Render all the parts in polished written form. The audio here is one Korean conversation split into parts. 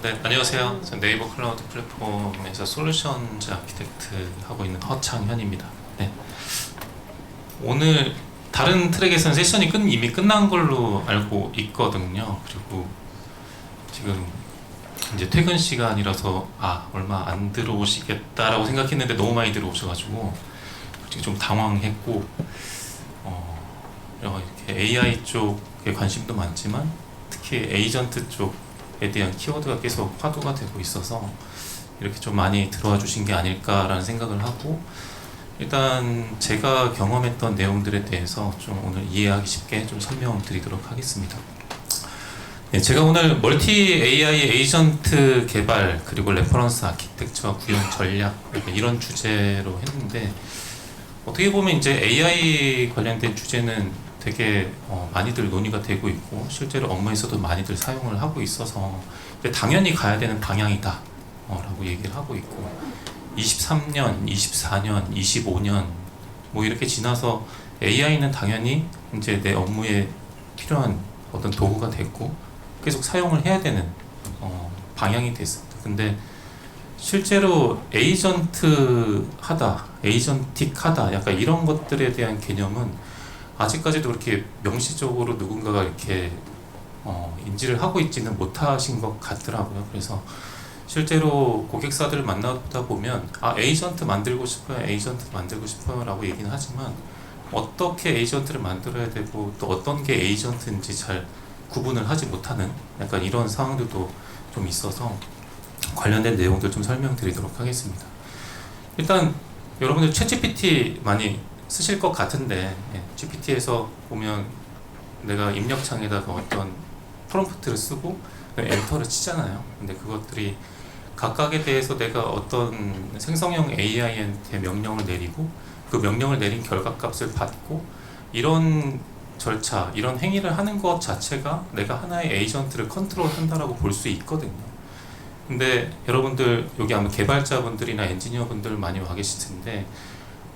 네, 안녕하세요. 전 네이버 클라우드 플랫폼에서 솔루션즈 아키텍트 하고 있는 허창현입니다. 네. 오늘 다른 트랙에서는 세션이 이미 끝난 걸로 알고 있거든요. 그리고 지금 이제 퇴근 시간이라서 얼마 안 들어오시겠다라고 생각했는데 너무 많이 들어오셔가지고 좀 당황했고 이렇게 AI 쪽에 관심도 많지만 특히 에이전트 쪽에 대한 키워드가 계속 화두가 되고 있어서 이렇게 좀 많이 들어와 주신 게 아닐까라는 생각을 하고, 일단 제가 경험했던 내용들에 대해서 좀 오늘 이해하기 쉽게 좀 설명드리도록 하겠습니다. 네, 제가 오늘 멀티 AI 에이전트 개발 그리고 레퍼런스 아키텍처 구현 전략 이런 주제로 했는데, 어떻게 보면 이제 AI 관련된 주제는 되게 많이들 논의가 되고 있고 실제로 업무에서도 많이들 사용을 하고 있어서 당연히 가야 되는 방향이다 라고 얘기를 하고 있고, 23년, 24년, 25년 뭐 이렇게 지나서 AI는 당연히 이제 내 업무에 필요한 어떤 도구가 됐고 계속 사용을 해야 되는 방향이 됐습니다. 근데 실제로 에이전트하다, 에이전틱하다 약간 이런 것들에 대한 개념은 아직까지도 그렇게 명시적으로 누군가가 이렇게 인지를 하고 있지는 못하신 것 같더라고요. 그래서 실제로 고객사들을 만나다 보면 에이전트 만들고 싶어요, 에이전트 만들고 싶어요 라고 얘기는 하지만 어떻게 에이전트를 만들어야 되고 또 어떤 게 에이전트인지 잘 구분을 하지 못하는 약간 이런 상황들도 좀 있어서 관련된 내용들 좀 설명드리도록 하겠습니다. 일단 여러분들 챗GPT 많이 쓰실 것 같은데, GPT에서 보면 내가 입력창에다가 어떤 프롬프트를 쓰고 엔터를 치잖아요. 근데 그것들이 각각에 대해서 내가 어떤 생성형 AI한테 명령을 내리고 그 명령을 내린 결과값을 받고 이런 절차, 이런 행위를 하는 것 자체가 내가 하나의 에이전트를 컨트롤한다라고 볼 수 있거든요. 근데 여러분들 여기 아마 개발자분들이나 엔지니어분들 많이 와 계실 텐데,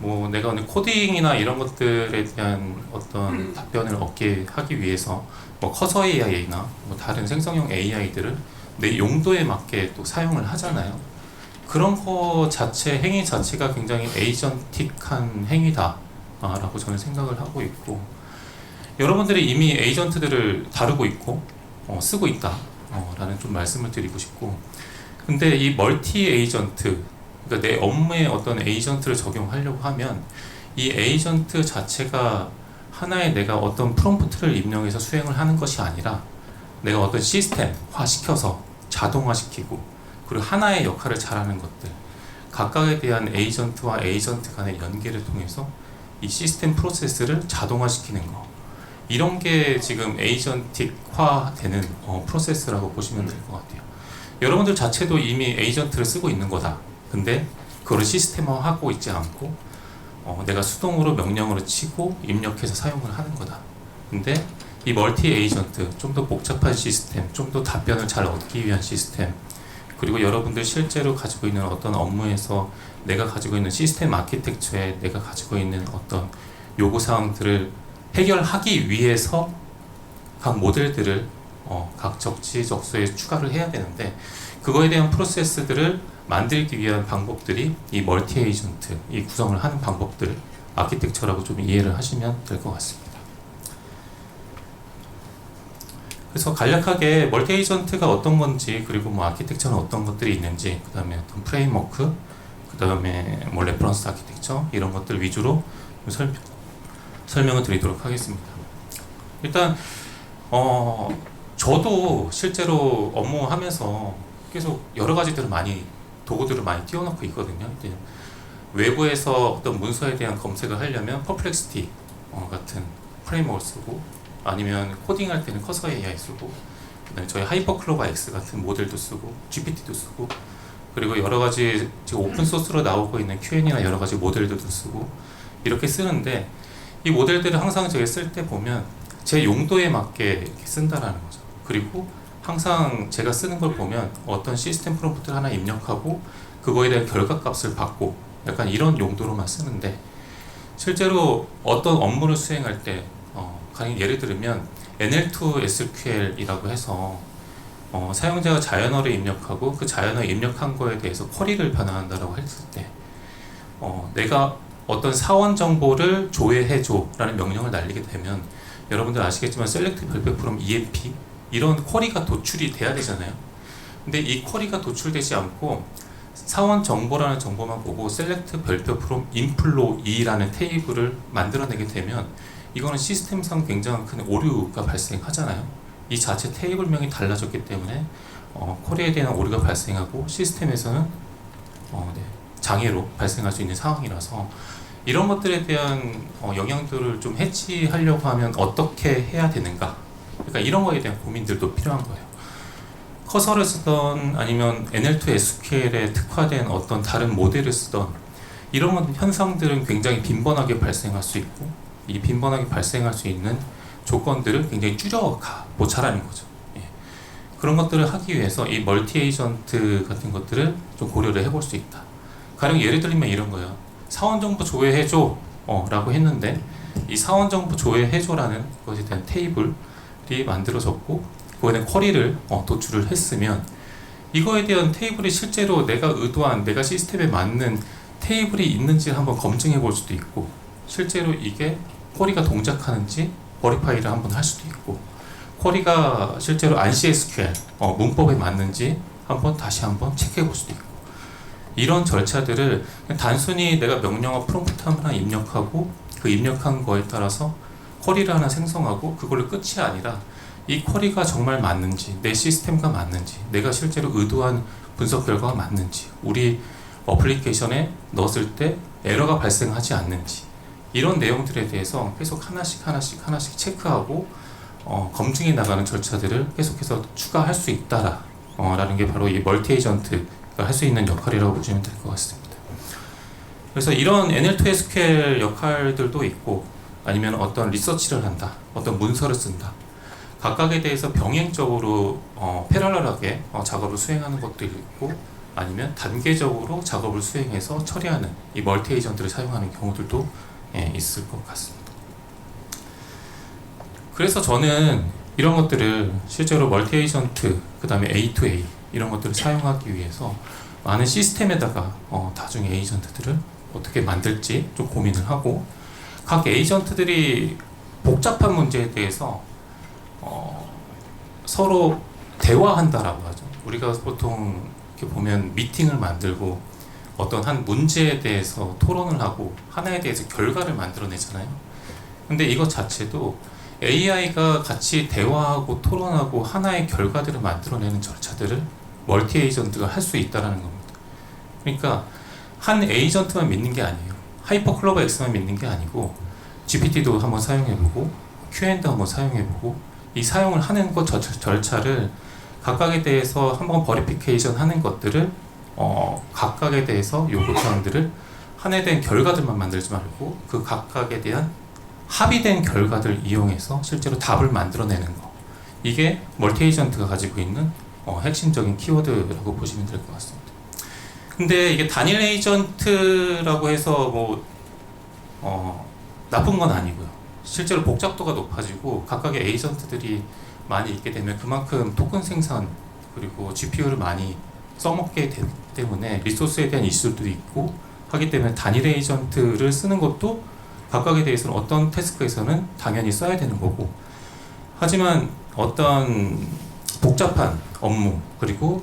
뭐 내가 오늘 코딩이나 이런 것들에 대한 어떤 답변을 얻게 하기 위해서 뭐 커서 AI나 뭐 다른 생성형 AI들을 내 용도에 맞게 또 사용을 하잖아요. 그런 거 자체, 행위 자체가 굉장히 에이전틱한 행위다 라고 저는 생각을 하고 있고, 여러분들이 이미 에이전트들을 다루고 있고 쓰고 있다 라는 좀 말씀을 드리고 싶고, 근데 이 멀티 에이전트, 그러니까 내 업무에 어떤 에이전트를 적용하려고 하면 이 에이전트 자체가 하나의 내가 어떤 프롬프트를 입력해서 수행을 하는 것이 아니라 내가 어떤 시스템화 시켜서 자동화시키고 그리고 하나의 역할을 잘하는 것들, 각각에 대한 에이전트와 에이전트 간의 연계를 통해서 이 시스템 프로세스를 자동화시키는 거, 이런 게 지금 에이전틱화 되는 프로세스라고 보시면 될 것 같아요. 여러분들 자체도 이미 에이전트를 쓰고 있는 거다. 근데 그걸 시스템화하고 있지 않고 내가 수동으로 명령으로 치고 입력해서 사용을 하는 거다. 근데 이 멀티 에이전트, 좀 더 복잡한 시스템, 좀 더 답변을 잘 얻기 위한 시스템, 그리고 여러분들 실제로 가지고 있는 어떤 업무에서 내가 가지고 있는 시스템 아키텍처에 내가 가지고 있는 어떤 요구사항들을 해결하기 위해서 각 모델들을 각 적지적소에 추가를 해야 되는데, 그거에 대한 프로세스들을 만들기 위한 방법들이 이 멀티 에이전트, 이 구성을 하는 방법들, 아키텍처라고 좀 이해를 하시면 될 것 같습니다. 그래서 간략하게 멀티 에이전트가 어떤 건지, 그리고 뭐 아키텍처는 어떤 것들이 있는지, 그 다음에 어떤 프레임워크, 그 다음에 뭐 레퍼런스 아키텍처 이런 것들 위주로 설명을 드리도록 하겠습니다. 일단 저도 실제로 업무하면서 계속 여러 가지들을 도구들을 많이 띄워놓고 있거든요. 외부에서 어떤 문서에 대한 검색을 하려면 퍼플렉시티 같은 프레임워크를 쓰고, 아니면 코딩할 때는 커서 AI 쓰고, 그다음에 저희 하이퍼클로바 X 같은 모델도 쓰고, GPT도 쓰고, 그리고 여러 가지 지금 오픈 소스로 나오고 있는 Q&A나 여러 가지 모델들도 쓰고 이렇게 쓰는데, 이 모델들을 항상 제가 쓸 때 보면 제 용도에 맞게 이렇게 쓴다라는 거죠. 그리고 항상 제가 쓰는 걸 보면 어떤 시스템 프롬프트를 하나 입력하고 그거에 대한 결과값을 받고 약간 이런 용도로만 쓰는데, 실제로 어떤 업무를 수행할 때 예를 들면 NL2 SQL이라고 해서 사용자가 자연어를 입력하고 그 자연어 입력한 거에 대해서 쿼리를 반환한다라고 했을 때 내가 어떤 사원 정보를 조회해줘 라는 명령을 날리게 되면 여러분들 아시겠지만 select 별표 from emp 이런 쿼리가 도출이 돼야 되잖아요. 근데 이 쿼리가 도출되지 않고 사원 정보라는 정보만 보고 select 별표 from employee라는 테이블을 만들어내게 되면 이거는 시스템상 굉장히 큰 오류가 발생하잖아요. 이 자체 테이블명이 달라졌기 때문에 쿼리에 대한 오류가 발생하고 시스템에서는 네, 장애로 발생할 수 있는 상황이라서 이런 것들에 대한 영향들을 좀 해치하려고 하면 어떻게 해야 되는가, 그러니까 이런 거에 대한 고민들도 필요한 거예요. 커서를 쓰던 아니면 NL2 SQL에 특화된 어떤 다른 모델을 쓰던 이런 현상들은 굉장히 빈번하게 발생할 수 있고 이 빈번하게 발생할 수 있는 조건들을 굉장히 줄여가 보자라는 거죠. 예. 그런 것들을 하기 위해서 이 멀티 에이전트 같은 것들을 좀 고려를 해볼 수 있다. 가령 예를 들면 이런 거예요. 사원 정보 조회해줘 라고 했는데 이 사원 정보 조회해줘라는 것에 대한 테이블이 만들어졌고 그거에 대한 쿼리를 도출을 했으면 이거에 대한 테이블이 실제로 내가 의도한 내가 시스템에 맞는 테이블이 있는지 한번 검증해 볼 수도 있고 실제로 이게 쿼리가 동작하는지 버리파이를 한번 할 수도 있고 쿼리가 실제로 ANSI SQL 문법에 맞는지 다시 한번 체크해 볼 수도 있고 이런 절차들을 단순히 내가 명령어 프롬프트 하나 입력하고 그 입력한 거에 따라서 쿼리를 하나 생성하고 그걸로 끝이 아니라 이 쿼리가 정말 맞는지 내 시스템과 맞는지 내가 실제로 의도한 분석 결과가 맞는지 우리 어플리케이션에 넣었을 때 에러가 발생하지 않는지 이런 내용들에 대해서 계속 하나씩 체크하고 검증해 나가는 절차들을 계속해서 추가할 수 있다라는 게 바로 이 멀티 에이전트가 할 수 있는 역할이라고 보시면 될 것 같습니다. 그래서 이런 NL2 SQL 역할들도 있고 아니면 어떤 리서치를 한다, 어떤 문서를 쓴다. 각각에 대해서 병행적으로 패러럴하게 작업을 수행하는 것도 있고 아니면 단계적으로 작업을 수행해서 처리하는 이 멀티 에이전트를 사용하는 경우들도 있을 것 같습니다. 그래서 저는 이런 것들을 실제로 멀티 에이전트, 그 다음에 A2A 이런 것들을 사용하기 위해서 많은 시스템에다가 다중 에이전트들을 어떻게 만들지 좀 고민을 하고 각 에이전트들이 복잡한 문제에 대해서 서로 대화한다라고 하죠. 우리가 보통 이렇게 보면 미팅을 만들고 어떤 한 문제에 대해서 토론을 하고 하나에 대해서 결과를 만들어내잖아요. 근데 이것 자체도 AI가 같이 대화하고 토론하고 하나의 결과들을 만들어내는 절차들을 멀티 에이전트가 할 수 있다는 겁니다. 그러니까 한 에이전트만 믿는 게 아니에요. 하이퍼클로버 X만 믿는 게 아니고 GPT도 한번 사용해보고 Q&A도 한번 사용해보고 이 사용을 하는 것 절차를 각각에 대해서 한번 버리피케이션 하는 것들을 각각에 대해서 요구 사항들을 하나에 대한 결과들만 만들지 말고 그 각각에 대한 합의된 결과들을 이용해서 실제로 답을 만들어내는 거, 이게 멀티 에이전트가 가지고 있는 핵심적인 키워드라고 보시면 될 것 같습니다. 근데 이게 단일 에이전트라고 해서 나쁜 건 아니고요. 실제로 복잡도가 높아지고 각각의 에이전트들이 많이 있게 되면 그만큼 토큰 생산 그리고 GPU를 많이 써먹게 되기 때문에 리소스에 대한 이슈도 있고 하기 때문에 단일 에이전트를 쓰는 것도 각각에 대해서는 어떤 태스크에서는 당연히 써야 되는 거고, 하지만 어떤 복잡한 업무 그리고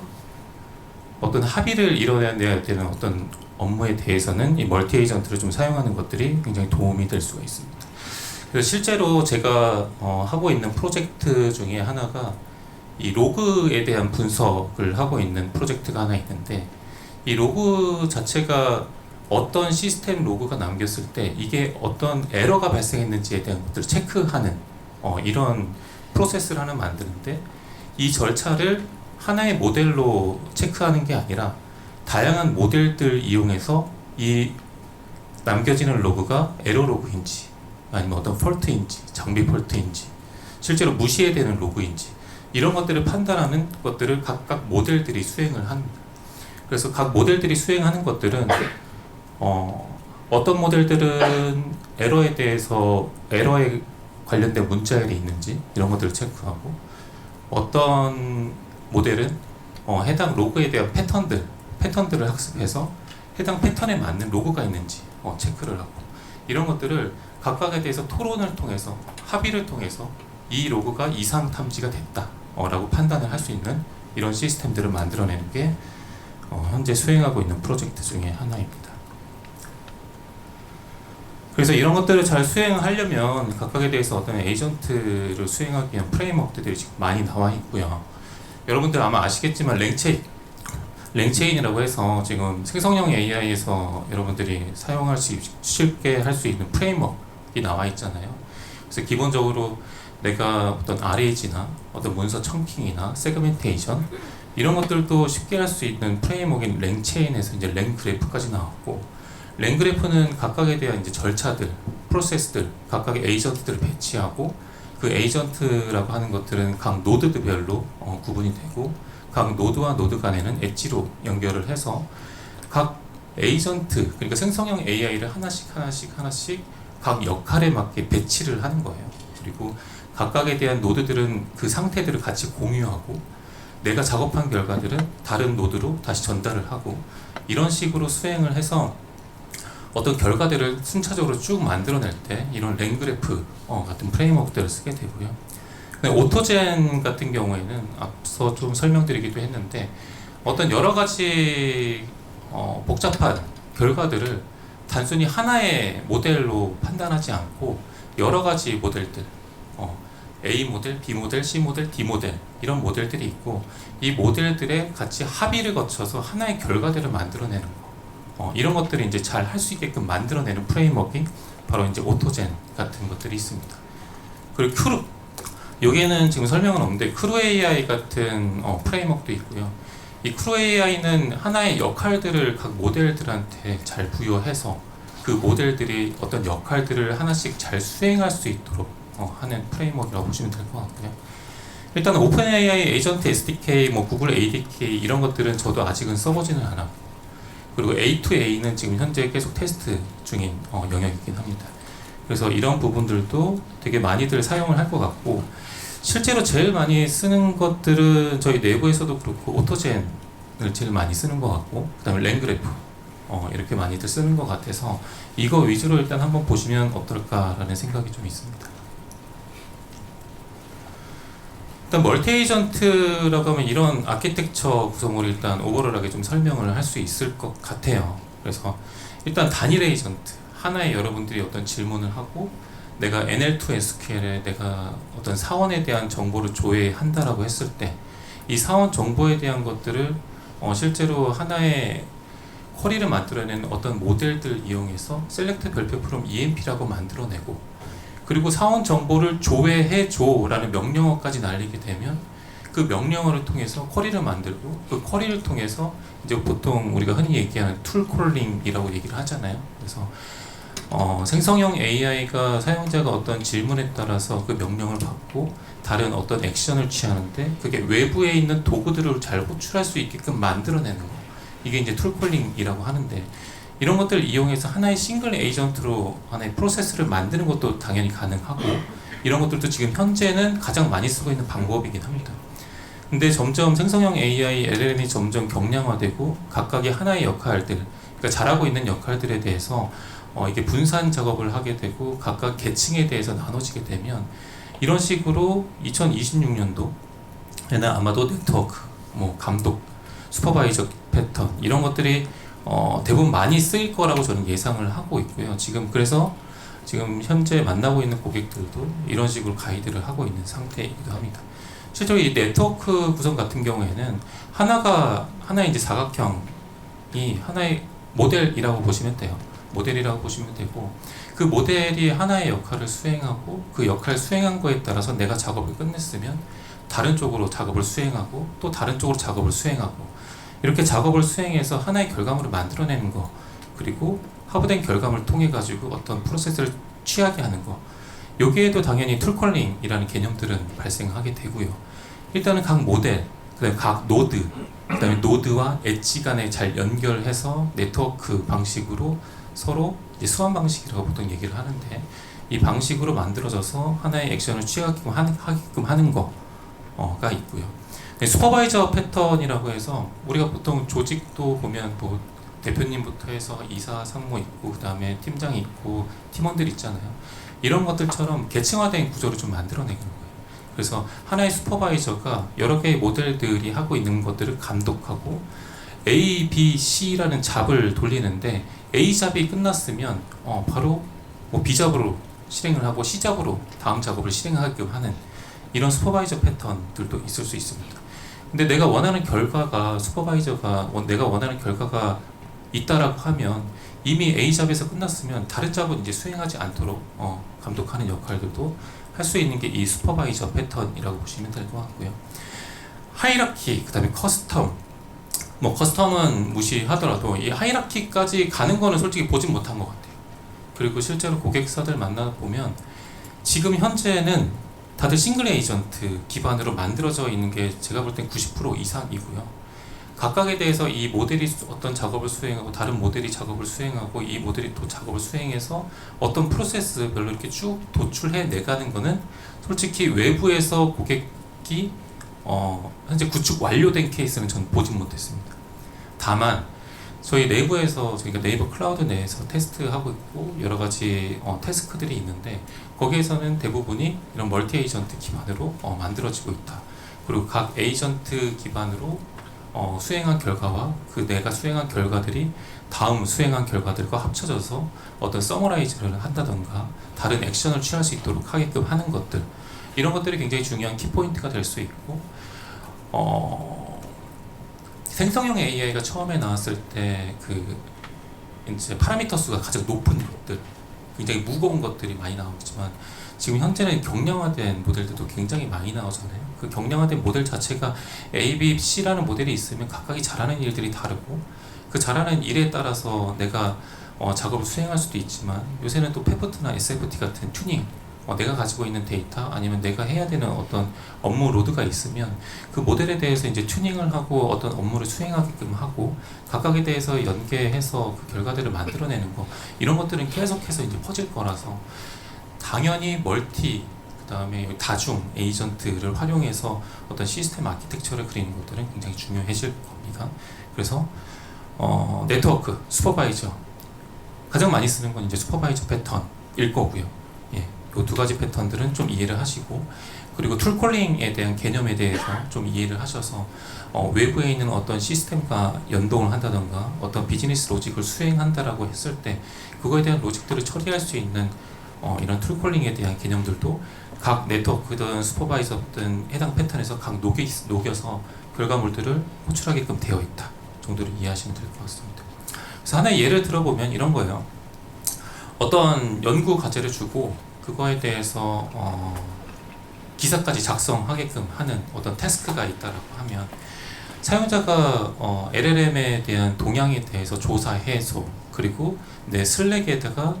어떤 합의를 이뤄내야 되는 어떤 업무에 대해서는 이 멀티 에이전트를 좀 사용하는 것들이 굉장히 도움이 될 수가 있습니다. 그래서 실제로 제가 하고 있는 프로젝트 중에 하나가 이 로그에 대한 분석을 하고 있는 프로젝트가 하나 있는데, 이 로그 자체가 어떤 시스템 로그가 남겼을 때 이게 어떤 에러가 발생했는지에 대한 것들을 체크하는 이런 프로세스를 하나 만드는데, 이 절차를 하나의 모델로 체크하는 게 아니라 다양한 모델들 이용해서 이 남겨지는 로그가 에러 로그인지 아니면 어떤 폴트인지 장비 폴트인지 실제로 무시해야 되는 로그인지 이런 것들을 판단하는 것들을 각각 모델들이 수행을 합니다. 그래서 각 모델들이 수행하는 것들은 어떤 모델들은 에러에 관련된 문자열이 있는지 이런 것들을 체크하고, 어떤 모델은 해당 로그에 대한 패턴들을 학습해서 해당 패턴에 맞는 로그가 있는지 체크를 하고, 이런 것들을 각각에 대해서 토론을 통해서 합의를 통해서 이 로그가 이상 탐지가 됐다 라고 판단을 할 수 있는 이런 시스템들을 만들어내는 게 현재 수행하고 있는 프로젝트 중에 하나입니다. 그래서 이런 것들을 잘 수행하려면 각각에 대해서 어떤 에이전트를 수행하기 위한 프레임워크들이 지금 많이 나와 있고요. 여러분들 아마 아시겠지만 랭체인이라고 해서 지금 생성형 AI에서 여러분들이 사용할 수 쉽게 할 수 있는 프레임워크가 나와 있잖아요. 그래서 기본적으로 내가 어떤 RAG나 어떤 문서 청킹이나 세그멘테이션 이런 것들도 쉽게 할 수 있는 프레임워크인 랭체인에서 이제 랭그래프까지 나왔고, 랭그래프는 각각에 대한 이제 절차들, 프로세스들, 각각의 에이전트들을 배치하고 그 에이전트라고 하는 것들은 각 노드별로 구분이 되고, 각 노드와 노드 간에는 엣지로 연결을 해서 각 에이전트, 그러니까 생성형 AI를 하나씩 각 역할에 맞게 배치를 하는 거예요. 그리고 각각에 대한 노드들은 그 상태들을 같이 공유하고, 내가 작업한 결과들은 다른 노드로 다시 전달을 하고, 이런 식으로 수행을 해서 어떤 결과들을 순차적으로 쭉 만들어낼 때 이런 랭그래프 같은 프레임워크들을 쓰게 되고요. 오토젠 같은 경우에는 앞서 좀 설명드리기도 했는데, 어떤 여러 가지 복잡한 결과들을 단순히 하나의 모델로 판단하지 않고 여러 가지 모델들, A 모델, B 모델, C 모델, D 모델 이런 모델들이 있고, 이 모델들의 같이 합의를 거쳐서 하나의 결과들을 만들어내는 거, 이런 것들을 이제 잘 할 수 있게끔 만들어내는 프레임워크가 바로 이제 오토젠 같은 것들이 있습니다. 그리고 크루, 여기에는 지금 설명은 없는데 크루 AI 같은 프레임워크도 있고요. 이 크루 AI는 하나의 역할들을 각 모델들한테 잘 부여해서 그 모델들이 어떤 역할들을 하나씩 잘 수행할 수 있도록 하는 프레임워크라고 보시면 될 것 같고요. 일단 오픈AI 에이전트 SDK, 구글 ADK 이런 것들은 저도 아직은 써보지는 않았고, 그리고 A2A는 지금 현재 계속 테스트 중인 영역이긴 합니다. 그래서 이런 부분들도 되게 많이들 사용을 할 것 같고, 실제로 제일 많이 쓰는 것들은 저희 내부에서도 그렇고 오토젠을 제일 많이 쓰는 것 같고, 그 다음에 랭그래프 이렇게 많이들 쓰는 것 같아서 이거 위주로 일단 한번 보시면 어떨까라는 생각이 좀 있습니다. 일단 멀티 에이전트라고 하면 이런 아키텍처 구성을 일단 오버롤하게 좀 설명을 할 수 있을 것 같아요. 그래서 일단 단일 에이전트, 하나의 여러분들이 어떤 질문을 하고 내가 NL2 SQL에 내가 어떤 사원에 대한 정보를 조회한다라고 했을 때 이 사원 정보에 대한 것들을 실제로 하나의 쿼리를 만들어낸 어떤 모델들 이용해서 셀렉트 별표 프롬 EMP라고 만들어내고, 그리고 사원 정보를 조회해줘 라는 명령어까지 날리게 되면 그 명령어를 통해서 쿼리를 만들고, 그 쿼리를 통해서 이제 보통 우리가 흔히 얘기하는 툴 콜링이라고 얘기를 하잖아요. 그래서 생성형 AI가 사용자가 어떤 질문에 따라서 그 명령을 받고 다른 어떤 액션을 취하는데 그게 외부에 있는 도구들을 잘 호출할 수 있게끔 만들어내는 거, 이게 이제 툴콜링이라고 하는데, 이런 것들을 이용해서 하나의 싱글 에이전트로 하나의 프로세스를 만드는 것도 당연히 가능하고, 이런 것들도 지금 현재는 가장 많이 쓰고 있는 방법이긴 합니다. 근데 점점 생성형 AI, LLM이 점점 경량화되고 각각의 하나의 역할들, 그러니까 잘하고 있는 역할들에 대해서 이게 분산 작업을 하게 되고 각각 계층에 대해서 나눠지게 되면, 이런 식으로 2026년도에는 아마도 네트워크, 감독, 슈퍼바이저 패턴 이런 것들이 대부분 많이 쓰일 거라고 저는 예상을 하고 있고요. 그래서 지금 현재 만나고 있는 고객들도 이런 식으로 가이드를 하고 있는 상태이기도 합니다. 실제로 이 네트워크 구성 같은 경우에는 하나의 이제 사각형이 하나의 모델이라고 보시면 돼요. 모델이라고 보시면 되고, 그 모델이 하나의 역할을 수행하고 그 역할 수행한 거에 따라서 내가 작업을 끝냈으면 다른 쪽으로 작업을 수행하고 또 다른 쪽으로 작업을 수행하고, 이렇게 작업을 수행해서 하나의 결과물을 만들어내는 거, 그리고 하부된 결과물을 통해 가지고 어떤 프로세스를 취하게 하는 거, 여기에도 당연히 툴콜링이라는 개념들은 발생하게 되고요. 일단은 각 모델, 그다음에 각 노드, 그다음에 노드와 엣지 간에 잘 연결해서 네트워크 방식으로 서로 이제 수환 방식이라고 보통 얘기를 하는데, 이 방식으로 만들어져서 하나의 액션을 취하게끔 하는 거가 있고요. 네, 슈퍼바이저 패턴이라고 해서 우리가 보통 조직도 보면 뭐 대표님부터 해서 이사, 상무 있고 그 다음에 팀장이 있고 팀원들 있잖아요. 이런 것들처럼 계층화된 구조를 좀 만들어내는 거예요. 그래서 하나의 슈퍼바이저가 여러 개의 모델들이 하고 있는 것들을 감독하고 A, B, C라는 잡을 돌리는데 A 잡이 끝났으면 바로 뭐 B 잡으로 실행을 하고 C 잡으로 다음 작업을 실행하게끔 하는 이런 슈퍼바이저 패턴들도 있을 수 있습니다. 근데 내가 원하는 결과가 내가 원하는 결과가 있다라고 하면 이미 A 잡에서 끝났으면 다른 잡은 이제 수행하지 않도록 감독하는 역할들도 할 수 있는 게 이 슈퍼바이저 패턴이라고 보시면 될 것 같고요. 하이라키, 그 다음에 커스텀. 뭐 커스텀은 무시하더라도 이 하이라키까지 가는 거는 솔직히 보진 못한 것 같아요. 그리고 실제로 고객사들 만나보면 지금 현재는 다들 싱글 에이전트 기반으로 만들어져 있는 게 제가 볼 땐 90% 이상이고요. 각각에 대해서 이 모델이 어떤 작업을 수행하고 다른 모델이 작업을 수행하고 이 모델이 또 작업을 수행해서 어떤 프로세스별로 이렇게 쭉 도출해 내가는 거는 솔직히 외부에서 고객이 현재 구축 완료된 케이스는 전 보진 못했습니다. 다만 저희 내부에서 저희가 네이버 클라우드 내에서 테스트하고 있고 여러 가지 태스크들이 있는데 거기에서는 대부분이 이런 멀티 에이전트 기반으로 만들어지고 있다. 그리고 각 에이전트 기반으로 수행한 결과와 그 내가 수행한 결과들이 다음 수행한 결과들과 합쳐져서 어떤 서머라이즈를 한다던가 다른 액션을 취할 수 있도록 하게끔 하는 것들, 이런 것들이 굉장히 중요한 키포인트가 될 수 있고 생성형 AI가 처음에 나왔을 때 그 이제 파라미터 수가 가장 높은 것들, 굉장히 무거운 것들이 많이 나오지만 지금 현재는 경량화된 모델들도 굉장히 많이 나오잖아요. 그 경량화된 모델 자체가 A, B, C라는 모델이 있으면 각각이 잘하는 일들이 다르고 그 잘하는 일에 따라서 내가 작업을 수행할 수도 있지만 요새는 또 페프트나 SFT 같은 튜닝, 내가 가지고 있는 데이터 아니면 내가 해야 되는 어떤 업무 로드가 있으면 그 모델에 대해서 이제 튜닝을 하고 어떤 업무를 수행하게끔 하고 각각에 대해서 연계해서 그 결과들을 만들어내는 거, 이런 것들은 계속해서 이제 퍼질 거라서 당연히 멀티, 그 다음에 다중 에이전트를 활용해서 어떤 시스템 아키텍처를 그리는 것들은 굉장히 중요해질 겁니다. 그래서 네트워크, 슈퍼바이저 가장 많이 쓰는 건 이제 슈퍼바이저 패턴일 거고요. 예, 이 두 가지 패턴들은 좀 이해를 하시고, 그리고 툴콜링에 대한 개념에 대해서 좀 이해를 하셔서 외부에 있는 어떤 시스템과 연동을 한다던가 어떤 비즈니스 로직을 수행한다라고 했을 때 그거에 대한 로직들을 처리할 수 있는 이런 툴콜링에 대한 개념들도 각 네트워크든 슈퍼바이저든 해당 패턴에서 각 녹여서 결과물들을 호출하게끔 되어 있다 정도로 이해하시면 될 것 같습니다. 그래서 하나의 예를 들어보면 이런 거예요. 어떤 연구 과제를 주고 그거에 대해서 기사까지 작성하게끔 하는 어떤 태스크가 있다라고 하면 사용자가 LLM에 대한 동향에 대해서 조사 해소, 그리고 내 슬랙에다가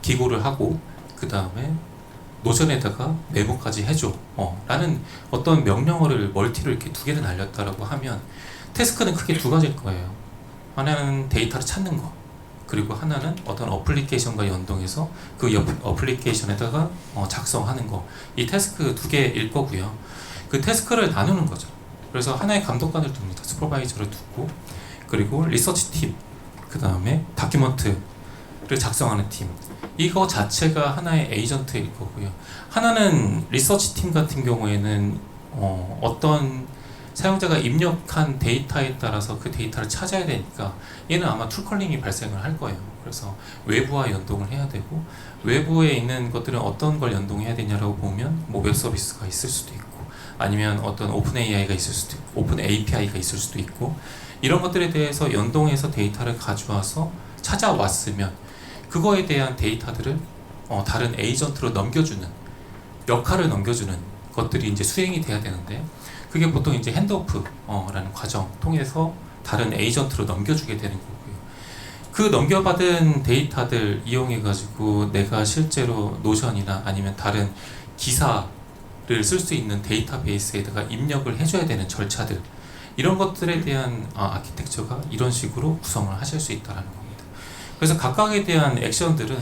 기고를 하고 그 다음에 노션에다가 메모까지 해줘 라는 어떤 명령어를 멀티로 이렇게 두 개를 날렸다라고 하면 태스크는 크게 두 가지일 거예요. 하나는 데이터를 찾는 거, 그리고 하나는 어떤 어플리케이션과 연동해서 그 어플리케이션에다가 작성하는 거, 이 태스크 두 개일 거고요. 그 태스크를 나누는 거죠. 그래서 하나의 감독관을 둡니다. 슈퍼바이저를 두고, 그리고 리서치 팀, 그 다음에 다큐먼트를 작성하는 팀, 이거 자체가 하나의 에이전트일 거고요. 하나는 리서치 팀 같은 경우에는 어떤 사용자가 입력한 데이터에 따라서 그 데이터를 찾아야 되니까 얘는 아마 툴컬링이 발생을 할 거예요. 그래서 외부와 연동을 해야 되고, 외부에 있는 것들은 어떤 걸 연동해야 되냐라고 보면 뭐 웹 서비스가 있을 수도 있고 아니면 어떤 오픈 AI가 있을 수도 있고 오픈 API가 있을 수도 있고, 이런 것들에 대해서 연동해서 데이터를 가져와서 찾아왔으면 그거에 대한 데이터들을 다른 에이전트로 넘겨주는 역할을 넘겨주는 것들이 이제 수행이 돼야 되는데, 그게 보통 이제 핸드오프라는 과정 통해서 다른 에이전트로 넘겨주게 되는 거고요. 그 넘겨받은 데이터들 이용해 가지고 내가 실제로 노션이나 아니면 다른 기사를 쓸 수 있는 데이터베이스에다가 입력을 해줘야 되는 절차들, 이런 것들에 대한 아키텍처가 이런 식으로 구성을 하실 수 있다는 겁니다. 그래서 각각에 대한 액션들은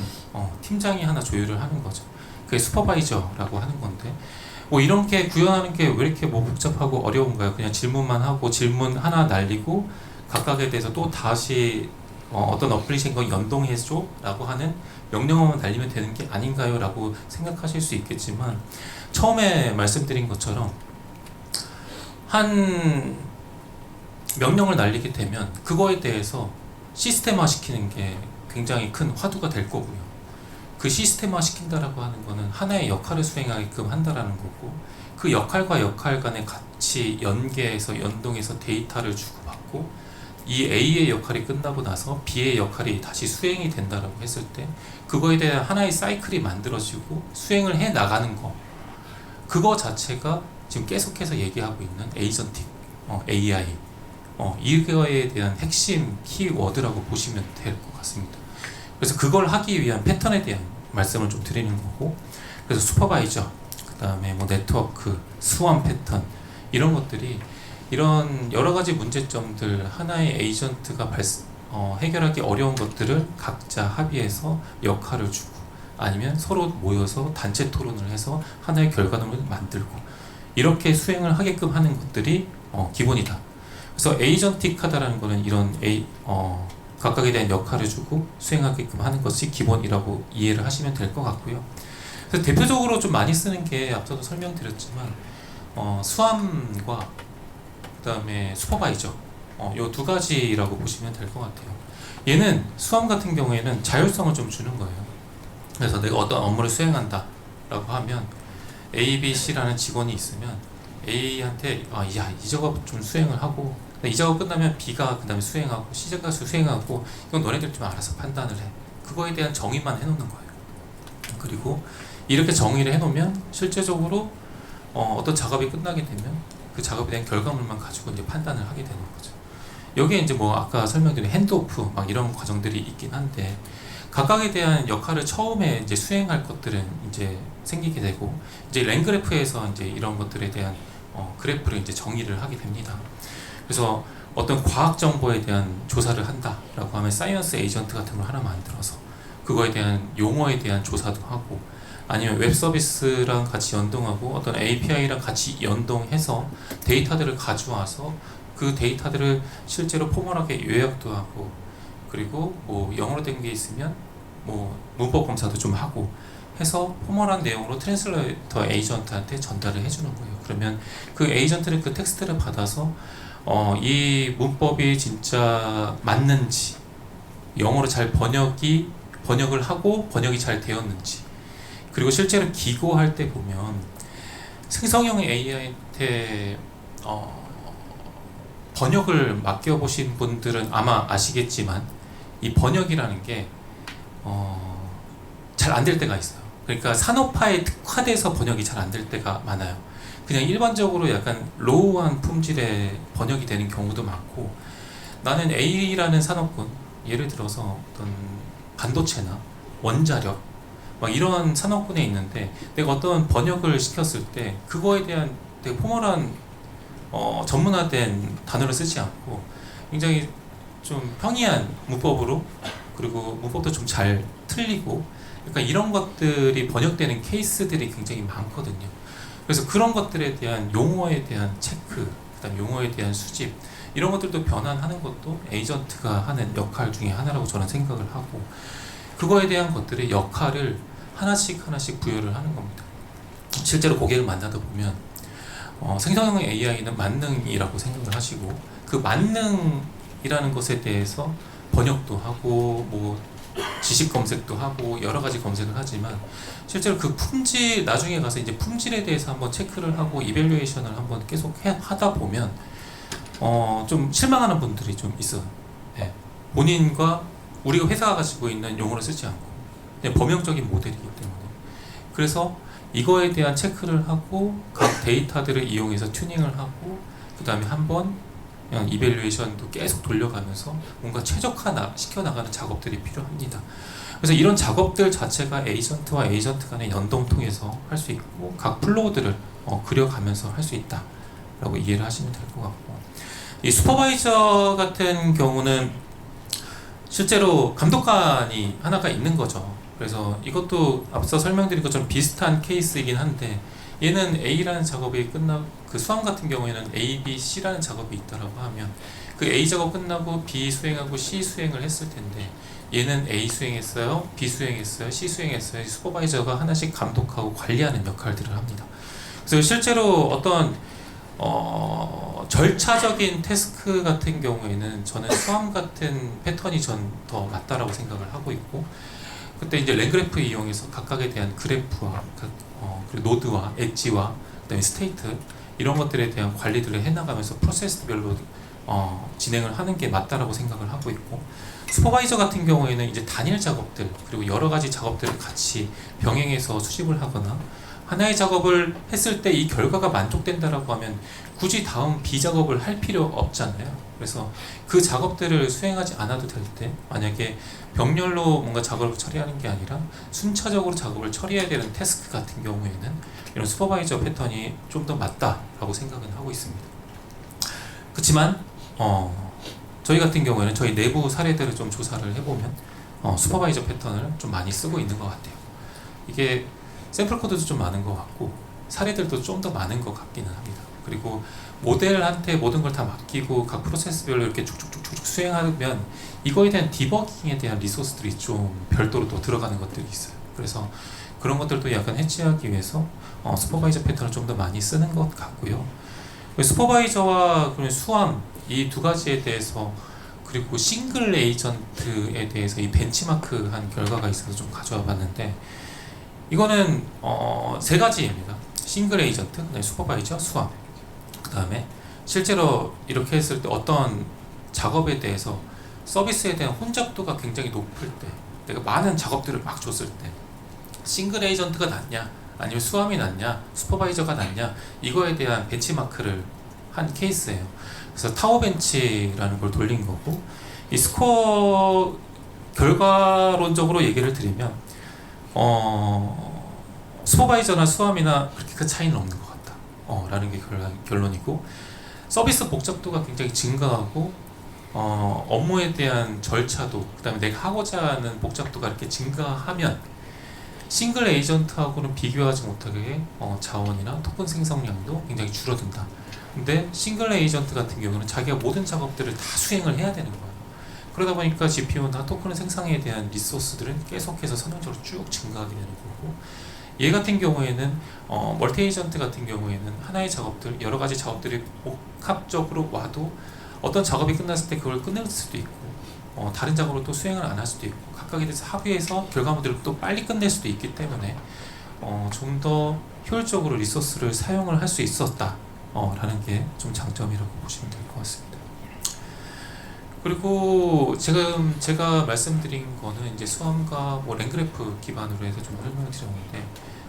팀장이 하나 조율을 하는 거죠. 그게 슈퍼바이저라고 하는 건데, 뭐 이렇게 구현하는 게 왜 이렇게 뭐 복잡하고 어려운가요? 그냥 질문만 하고 질문 하나 날리고 각각에 대해서 또 다시 어떤 어플리케이션과 연동해줘 라고 하는 명령어만 달리면 되는 게 아닌가요? 라고 생각하실 수 있겠지만 처음에 말씀드린 것처럼 한 명령을 날리게 되면 그거에 대해서 시스템화 시키는 게 굉장히 큰 화두가 될 거고요. 그 시스템화 시킨다라고 하는 거는 하나의 역할을 수행하게끔 한다라는 거고, 그 역할과 역할 간에 같이 연계해서 연동해서 데이터를 주고받고, 이 A의 역할이 끝나고 나서 B의 역할이 다시 수행이 된다라고 했을 때 그거에 대한 하나의 사이클이 만들어지고 수행을 해 나가는 거, 그거 자체가 지금 계속해서 얘기하고 있는 에이전틱 AI, 이거에 대한 핵심 키워드라고 보시면 될 것 같습니다. 그래서 그걸 하기 위한 패턴에 대한 말씀을 좀 드리는 거고, 그래서 슈퍼바이저, 그 다음에 뭐 네트워크, 스완 패턴, 이런 것들이 이런 여러 가지 문제점들, 하나의 에이전트가 해결하기 어려운 것들을 각자 합의해서 역할을 주고, 아니면 서로 모여서 단체 토론을 해서 하나의 결과물을 만들고, 이렇게 수행을 하게끔 하는 것들이 기본이다. 그래서 에이전틱하다라는 거는 이런 각각에 대한 역할을 주고 수행하게끔 하는 것이 기본이라고 이해를 하시면 될 것 같고요. 그래서 대표적으로 좀 많이 쓰는 게 앞서도 설명드렸지만 수함과 그 다음에 슈퍼바이저, 요 두 가지라고 보시면 될 것 같아요. 얘는 수함 같은 경우에는 자율성을 좀 주는 거예요. 그래서 내가 어떤 업무를 수행한다 라고 하면 A, B, C라는 직원이 있으면 A한테 이 작업 좀 수행을 하고, 이 작업 끝나면 B가 그 다음에 수행하고 C가 수행하고, 이건 너네들 좀 알아서 판단을 해. 그거에 대한 정의만 해놓는 거예요. 그리고 이렇게 정의를 해놓으면 실제적으로 어떤 작업이 끝나게 되면 그 작업에 대한 결과물만 가지고 이제 판단을 하게 되는 거죠. 여기에 이제 뭐 아까 설명드린 핸드오프 막 이런 과정들이 있긴 한데, 각각에 대한 역할을 처음에 이제 수행할 것들은 이제 생기게 되고, 이제 랭그래프에서 이제 이런 것들에 대한 그래프를 이제 정의를 하게 됩니다. 그래서 어떤 과학 정보에 대한 조사를 한다라고 하면 사이언스 에이전트 같은 걸 하나 만들어서 그거에 대한 용어에 대한 조사도 하고, 아니면 웹 서비스랑 같이 연동하고 어떤 API랑 같이 연동해서 데이터들을 가져와서 그 데이터들을 실제로 포멀하게 요약도 하고, 그리고 뭐 영어로 된 게 있으면 뭐 문법 검사도 좀 하고 해서 포멀한 내용으로 트랜슬레이터 에이전트한테 전달을 해주는 거예요. 그러면 그 에이전트는 그 텍스트를 받아서 이 문법이 진짜 맞는지, 영어로 잘 번역을 하고 번역이 잘 되었는지, 그리고 실제로 기고할 때 보면 생성형 AI한테 번역을 맡겨보신 분들은 아마 아시겠지만 이 번역이라는 게 잘 안 될 때가 있어요. 그러니까 산업화에 특화돼서 번역이 잘 안 될 때가 많아요. 그냥 일반적으로 약간 로우한 품질의 번역이 되는 경우도 많고, 나는 A라는 산업군, 예를 들어서 어떤 반도체나 원자력 막 이런 산업군에 있는데 내가 어떤 번역을 시켰을 때 그거에 대한 되게 포멀한 전문화된 단어를 쓰지 않고 굉장히 좀 평이한 문법으로, 그리고 문법도 좀 잘 틀리고, 그러니까 이런 것들이 번역되는 케이스들이 굉장히 많거든요. 그래서 그런 것들에 대한 용어에 대한 체크, 그다음 용어에 대한 수집, 이런 것들도 변환하는 것도 에이전트가 하는 역할 중에 하나라고 저는 생각을 하고, 그거에 대한 것들의 역할을 하나씩 부여를 하는 겁니다. 실제로 고객을 만나다 보면 생성형 AI는 만능이라고 생각을 하시고, 그 만능이라는 것에 대해서 번역도 하고 뭐 지식 검색도 하고 여러 가지 검색을 하지만, 실제로 그 품질, 나중에 가서 이제 품질에 대해서 한번 체크를 하고 이밸류에이션을 한번 계속 하다 보면 좀 실망하는 분들이 좀 있어요. 네. 본인과 우리가 회사가 가지고 있는 용어를 쓰지 않고 그냥 범용적인 모델이기 때문에, 그래서 이거에 대한 체크를 하고 각 데이터들을 이용해서 튜닝을 하고, 그 다음에 한번 그냥 이밸류에이션도 계속 돌려가면서 뭔가 최적화 시켜나가는 작업들이 필요합니다. 그래서 이런 작업들 자체가 에이전트와 에이전트 간의 연동 통해서 할 수 있고, 각 플로우들을 그려가면서 할 수 있다 라고 이해를 하시면 될 것 같고, 이 슈퍼바이저 같은 경우는 실제로 감독관이 하나가 있는 거죠. 그래서 이것도 앞서 설명드린 것처럼 비슷한 케이스이긴 한데, 얘는 A라는 작업이 끝나고 그 수함 같은 경우에는 A, B, C라는 작업이 있다라고 하면 그 A 작업 끝나고 B 수행하고 C 수행을 했을 텐데 얘는 A 수행했어요, B 수행했어요, C 수행했어요. 슈퍼바이저가 하나씩 감독하고 관리하는 역할들을 합니다. 그래서 실제로 어떤 절차적인 태스크 같은 경우에는 저는 수함 같은 패턴이 전 더 맞다라고 생각을 하고 있고, 그때 이제 랭그래프 이용해서 각각에 대한 그래프와 그리고 노드와 엣지와 그다음에 스테이트 이런 것들에 대한 관리들을 해나가면서 프로세스별로 진행을 하는 게 맞다라고 생각을 하고 있고, 슈퍼바이저 같은 경우에는 이제 단일 작업들 그리고 여러 가지 작업들을 같이 병행해서 수집을 하거나 하나의 작업을 했을 때 이 결과가 만족된다라고 하면 굳이 다음 B 작업을 할 필요 없잖아요. 그래서 그 작업들을 수행하지 않아도 될 때, 만약에 병렬로 뭔가 작업을 처리하는 게 아니라 순차적으로 작업을 처리해야 되는 태스크 같은 경우에는 이런 슈퍼바이저 패턴이 좀 더 맞다라고 생각은 하고 있습니다. 그렇지만 저희 같은 경우에는 저희 내부 사례들을 좀 조사를 해보면 슈퍼바이저 패턴을 좀 많이 쓰고 있는 것 같아요. 이게 샘플 코드도 좀 많은 것 같고 사례들도 좀 더 많은 것 같기는 합니다. 그리고 모델한테 모든 걸 다 맡기고 각 프로세스별로 이렇게 쭉쭉쭉쭉 수행하면 이거에 대한 디버깅에 대한 리소스들이 좀 별도로 또 들어가는 것들이 있어요. 그래서 그런 것들도 약간 해치하기 위해서 슈퍼바이저 패턴을 좀 더 많이 쓰는 것 같고요. 슈퍼바이저와 수함 이 두 가지에 대해서, 그리고 싱글 에이전트에 대해서 이 벤치마크 한 결과가 있어서 좀 가져와 봤는데, 이거는 세 가지입니다. 싱글 에이전트, 그다음에 슈퍼바이저, 수함. 그 다음에 실제로 이렇게 했을 때 어떤 작업에 대해서 서비스에 대한 혼잡도가 굉장히 높을 때, 내가 많은 작업들을 막 줬을 때 싱글 에이전트가 낫냐 아니면 수함이 낫냐 슈퍼바이저가 낫냐, 이거에 대한 벤치마크를 한 케이스예요. 그래서 타워 벤치라는 걸 돌린 거고, 이 스코어 결과론적으로 얘기를 드리면 슈퍼바이저나 수함이나 그렇게 큰 차이는 없는 것 같다 라는 게 결론이고, 서비스 복잡도가 굉장히 증가하고 업무에 대한 절차도, 그 다음에 내가 하고자 하는 복잡도가 이렇게 증가하면 싱글 에이전트하고는 비교하지 못하게 자원이나 토큰 생성량도 굉장히 줄어든다. 근데 싱글 에이전트 같은 경우는 자기가 모든 작업들을 다 수행을 해야 되는 거예요. 그러다 보니까 GPU나 토큰 생성에 대한 리소스들은 계속해서 선형적으로 쭉 증가하게 되는 거고, 얘 같은 경우에는 멀티 에이전트 같은 경우에는 하나의 작업들, 여러 가지 작업들이 복합적으로 와도 어떤 작업이 끝났을 때 그걸 끝낼 수도 있고 다른 작업을 또 수행을 안 할 수도 있고, 각각에 대해서 합의해서 결과물들을 또 빨리 끝낼 수도 있기 때문에 좀 더 효율적으로 리소스를 사용을 할 수 있었다 라는 게 좀 장점이라고 보시면 될 것 같습니다. 그리고 지금 제가 말씀드린 거는 이제 수함과 랭그래프 기반으로 해서 좀 설명을 드렸는데,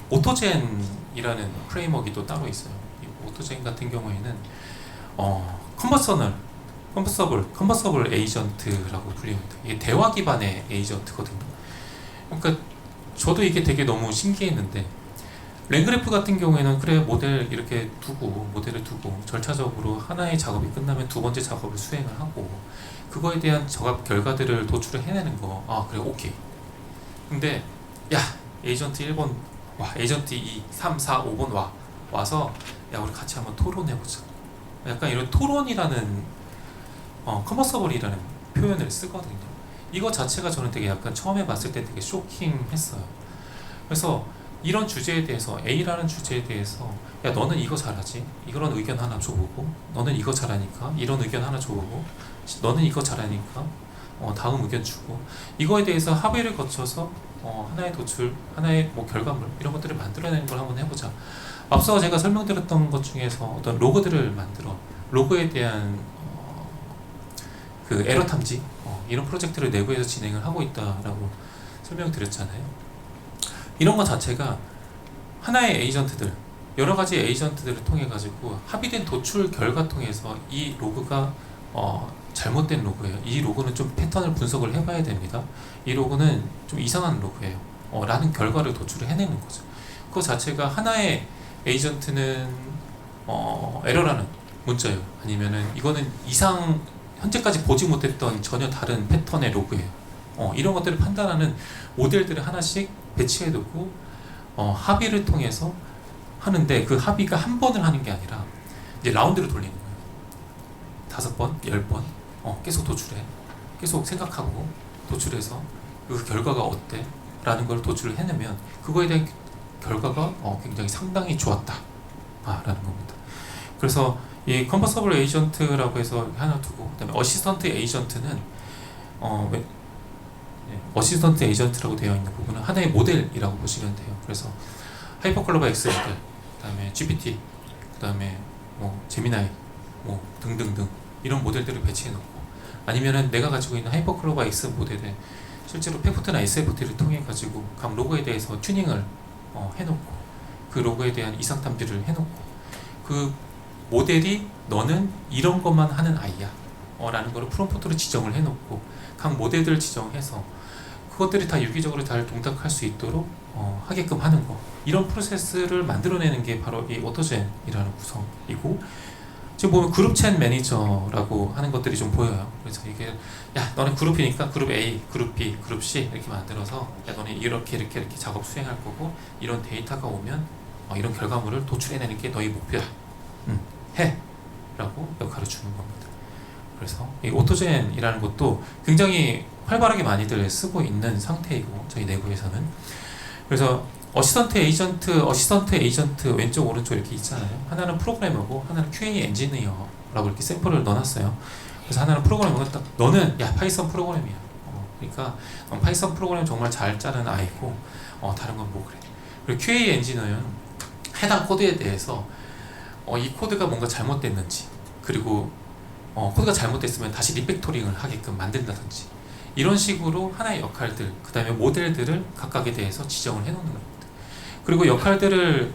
오토젠이라는 프레임워크가 또 따로 있어요. 이 오토젠 같은 경우에는 컨버서블 에이전트라고 불립니다. 이게 대화 기반의 에이전트거든요. 그러니까 저도 이게 되게 너무 신기했는데, 랭그래프 같은 경우에는 그래 모델을 두고 절차적으로 하나의 작업이 끝나면 두 번째 작업을 수행을 하고 그거에 대한 작업 결과들을 도출을 해내는 거, 그래 오케이. 근데 야 에이전트 1번 와, 에이전트 2, 3, 4, 5번 와서 야 우리 같이 한번 토론해보자. 약간 이런 토론이라는 컨버서블이라는 표현을 쓰거든요. 이거 자체가 저는 되게 약간 처음에 봤을 때 되게 쇼킹했어요. 그래서 이런 주제에 대해서, A라는 주제에 대해서 야 너는 이거 잘하지? 이런 의견 하나 줘보고, 너는 이거 잘하니까 이런 의견 하나 줘보고, 너는 이거 잘하니까 다음 의견 주고, 이거에 대해서 합의를 거쳐서 하나의 도출, 하나의 결과물 이런 것들을 만들어내는 걸 한번 해보자. 앞서 제가 설명드렸던 것 중에서 어떤 로그들을 만들어 로그에 대한 그 에러 탐지 이런 프로젝트를 내부에서 진행을 하고 있다라고 설명드렸잖아요. 이런 것 자체가 하나의 에이전트들, 여러 가지 에이전트들을 통해 가지고 합의된 도출 결과 통해서 이 로그가 잘못된 로그예요. 이 로그는 좀 패턴을 분석을 해봐야 됩니다. 이 로그는 좀 이상한 로그예요. 라는 결과를 도출을 해내는 거죠. 그 자체가 하나의 에이전트는 에러라는 문자예요. 아니면은 이거는 현재까지 보지 못했던 전혀 다른 패턴의 로그예요. 이런 것들을 판단하는 모델들을 하나씩 배치해두고 합의를 통해서 하는데 그 합의가 한 번을 하는 게 아니라 이제 라운드를 돌리는 거예요. 5번, 10번 계속 도출해. 계속 생각하고 도출해서 그 결과가 어때? 라는 걸 도출을 해내면 그거에 대한 결과가 굉장히 상당히 좋았다 라는 겁니다. 그래서 이 컨버서블 에이전트라고 해서 하나 두고, 그다음에 어시스턴트 에이전트는 어시스턴트 에이전트라고 되어 있는 부분은 하나의 모델이라고 보시면 돼요. 그래서 하이퍼클로버 X 모델, 그다음에 GPT, 그다음에 뭐 제미나이, 뭐 등등등 이런 모델들을 배치해 놓고, 아니면은 내가 가지고 있는 하이퍼클로버 X 모델에 실제로 페프트나 SFT를 통해 가지고 각 로고에 대해서 튜닝을 해놓고 그 로고에 대한 이상 탐지를 해놓고 그 모델이 너는 이런 것만 하는 아이야 라는 거를 프롬프트로 지정을 해놓고 각 모델들을 지정해서 그것들이 다 유기적으로 잘 동작할 수 있도록 하게끔 하는 거, 이런 프로세스를 만들어내는 게 바로 이 오토젠이라는 구성이고, 지금 보면 그룹 챗 매니저라고 하는 것들이 좀 보여요. 그래서 이게 야 너네 그룹이니까 그룹 A, 그룹 B, 그룹 C 이렇게 만들어서 야 너네 이렇게 작업 수행할 거고 이런 데이터가 오면 이런 결과물을 도출해내는 게 너희 목표야. 해! 라고 역할을 주는 겁니다. 그래서 이 오토젠이라는 것도 굉장히 활발하게 많이들 쓰고 있는 상태이고 저희 내부에서는. 그래서 어시스턴트 에이전트 왼쪽 오른쪽 이렇게 있잖아요. 하나는 프로그래머고 하나는 QA 엔지니어라고 이렇게 샘플을 넣어놨어요. 그래서 하나는 프로그래머가 딱 너는 야 파이썬 프로그램이야. 그러니까 파이썬 프로그램 정말 잘 짜는 아이고 다른 건 뭐 그래. 그리고 QA 엔지니어는 해당 코드에 대해서 이 코드가 뭔가 잘못됐는지, 그리고 코드가 잘못됐으면 다시 리팩토링을 하게끔 만든다든지 이런 식으로 하나의 역할들, 그 다음에 모델들을 각각에 대해서 지정을 해놓는 겁니다. 그리고 역할들을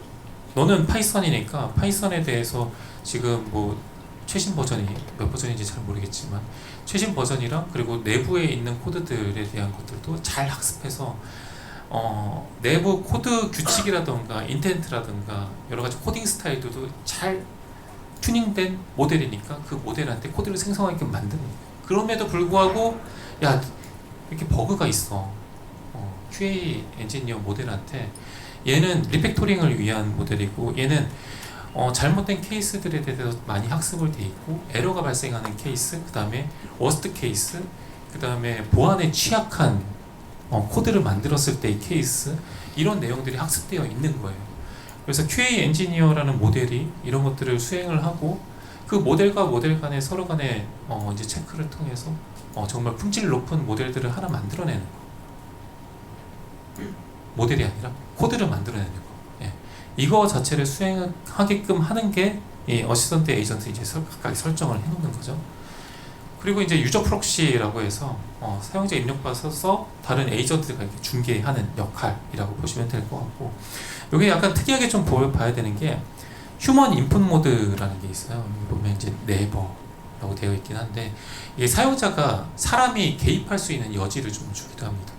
너는 파이썬이니까 파이썬에 대해서 지금 뭐 최신 버전이 몇 버전인지 잘 모르겠지만 최신 버전이랑 그리고 내부에 있는 코드들에 대한 것들도 잘 학습해서 내부 코드 규칙이라던가 인텐트라던가 여러 가지 코딩 스타일들도 잘 튜닝된 모델이니까 그 모델한테 코드를 생성하게끔 만드는 거예요. 그럼에도 불구하고 야 이렇게 버그가 있어. QA 엔지니어 모델한테 얘는 리팩토링을 위한 모델이고 얘는 잘못된 케이스들에 대해서 많이 학습을 돼 있고 에러가 발생하는 케이스, 그 다음에 워스트 케이스, 그 다음에 보안에 취약한 코드를 만들었을 때의 케이스, 이런 내용들이 학습되어 있는 거예요. 그래서 QA 엔지니어라는 모델이 이런 것들을 수행을 하고 그 모델과 모델 간에 서로 간에 이제 체크를 통해서 정말 품질 높은 모델들을 하나 만들어내는 거. 모델이 아니라 코드를 만들어내는 거. 예. 이거 자체를 수행하게끔 하는 게 이 어시스턴트 에이전트 이제 각각 설정을 해놓는 거죠. 그리고 이제 유저 프록시라고 해서 사용자 입력바 써서 다른 에이전트가 이렇게 중개하는 역할이라고 보시면 될 것 같고, 이게 약간 특이하게 좀 봐야 되는 게 휴먼 인풋 모드라는 게 있어요. 여기 보면 이제 네이버라고 되어 있긴 한데 이게 사용자가 사람이 개입할 수 있는 여지를 좀 주기도 합니다.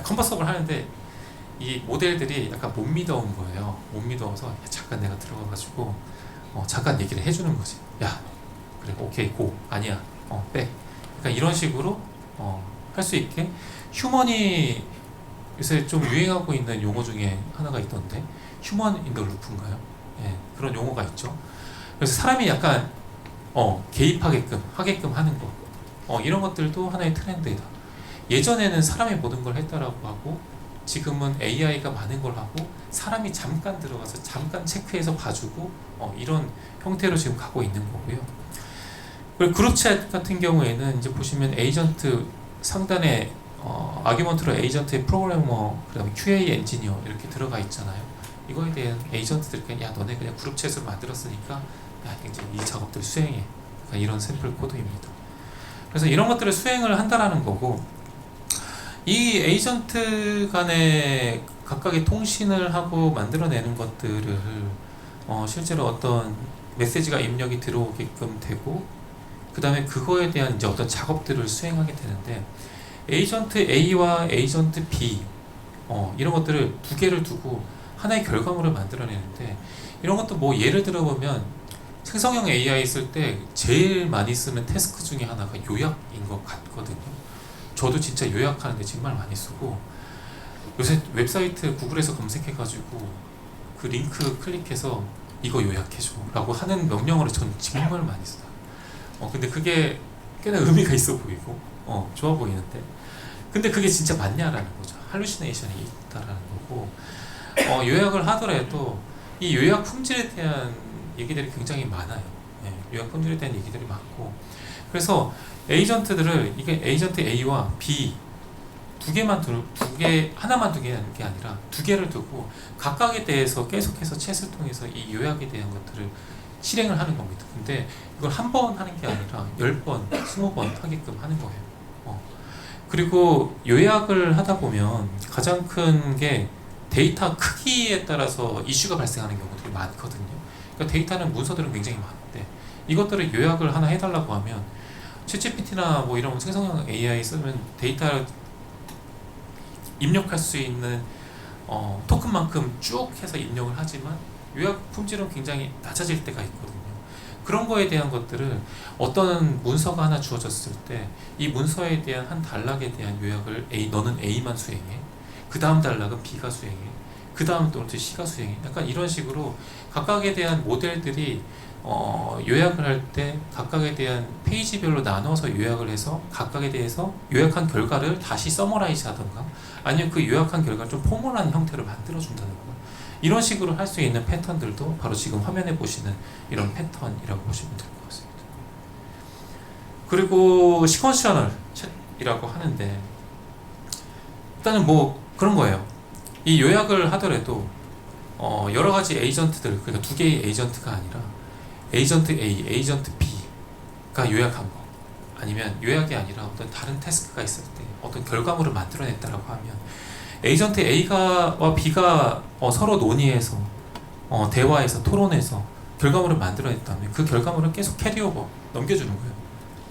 컨버서블 하는데 이 모델들이 약간 못 믿어온 거예요. 못 믿어서 야, 잠깐 내가 들어가가지고 잠깐 얘기를 해주는 거지. 야 그래 오케이 고 아니야 빼. 그러니까 이런 식으로 할 수 있게 휴먼이 요새 좀 유행하고 있는 용어 중에 하나가 있던데 휴먼 인 더 루프인가요? 예, 그런 용어가 있죠. 그래서 사람이 약간 개입하게끔 하는 거 이런 것들도 하나의 트렌드이다. 예전에는 사람이 모든 걸 했다라고 하고 지금은 AI가 많은 걸 하고 사람이 잠깐 들어가서 잠깐 체크해서 봐주고 이런 형태로 지금 가고 있는 거고요. 그리고 그룹챗 같은 경우에는 이제 보시면 에이전트 상단에 아규먼트로 에이전트의 프로그래머, 그다음에 QA 엔지니어 이렇게 들어가 있잖아요. 이거에 대한 에이전트들이 야 너네 그냥 그룹챗으로 만들었으니까 야 이제 이 작업들 수행해. 그러니까 이런 샘플 코드입니다. 그래서 이런 것들을 수행을 한다라는 거고, 이 에이전트 간에 각각의 통신을 하고 만들어내는 것들을 실제로 어떤 메시지가 입력이 들어오게끔 되고 그 다음에 그거에 대한 이제 어떤 작업들을 수행하게 되는데, 에이전트 A와 에이전트 B 이런 것들을 두 개를 두고 하나의 결과물을 만들어내는데, 이런 것도 뭐 예를 들어보면 생성형 AI 쓸 때 제일 많이 쓰는 태스크 중에 하나가 요약인 것 같거든요. 저도 진짜 요약하는데 정말 많이 쓰고, 요새 웹사이트 구글에서 검색해가지고 그 링크 클릭해서 이거 요약해줘 라고 하는 명령어를 전 정말 많이 써요. 근데 그게 꽤나 의미가 있어 보이고 좋아 보이는데, 근데 그게 진짜 맞냐라는 거죠. 할루시네이션이 있다라는 거고, 요약을 하더라도 이 요약 품질에 대한 얘기들이 굉장히 많아요. 요약 품질에 대한 얘기들이 많고, 그래서 에이전트들을, 이게 에이전트 A와 B 하나만 두게 하는 게 아니라 두 개를 두고 각각에 대해서 계속해서 챗을 통해서 이 요약에 대한 것들을 실행을 하는 겁니다. 근데 이걸 한 번 하는 게 아니라 10번, 20번 하게끔 하는 거예요. 그리고 요약을 하다 보면 가장 큰 게 데이터 크기에 따라서 이슈가 발생하는 경우들이 많거든요. 그러니까 데이터는 문서들은 굉장히 많은데 이것들을 요약을 하나 해달라고 하면 챗GPT나 뭐 이런 생성형 AI 쓰면 데이터 입력할 수 있는 토큰만큼 쭉 해서 입력을 하지만 요약 품질은 굉장히 낮아질 때가 있거든요. 그런 거에 대한 것들을 어떤 문서가 하나 주어졌을 때 이 문서에 대한 한 단락에 대한 요약을 너는 A만 수행해, 그 다음 단락은 B가 수행해, 그 다음 또 C가 수행해, 약간 이런 식으로 각각에 대한 모델들이 요약을 할 때 각각에 대한 페이지별로 나눠서 요약을 해서 각각에 대해서 요약한 결과를 다시 서머라이즈 하던가 아니면 그 요약한 결과를 좀 포멀한 형태로 만들어 준다는 거, 이런 식으로 할 수 있는 패턴들도 바로 지금 화면에 보시는 이런 패턴이라고 보시면 될 것 같습니다. 그리고 시퀀셜 챗이라고 하는데, 일단은 뭐 그런 거예요. 이 요약을 하더라도 여러 가지 에이전트들, 그러니까 두 개의 에이전트가 아니라 에이전트 A, 에이전트 B가 요약한 거, 아니면 요약이 아니라 어떤 다른 태스크가 있을 때 어떤 결과물을 만들어냈다라고 하면 에이전트 A와 B가 서로 논의해서 대화해서 토론해서 결과물을 만들어냈다면 그 결과물을 계속 캐리오버 넘겨주는 거예요.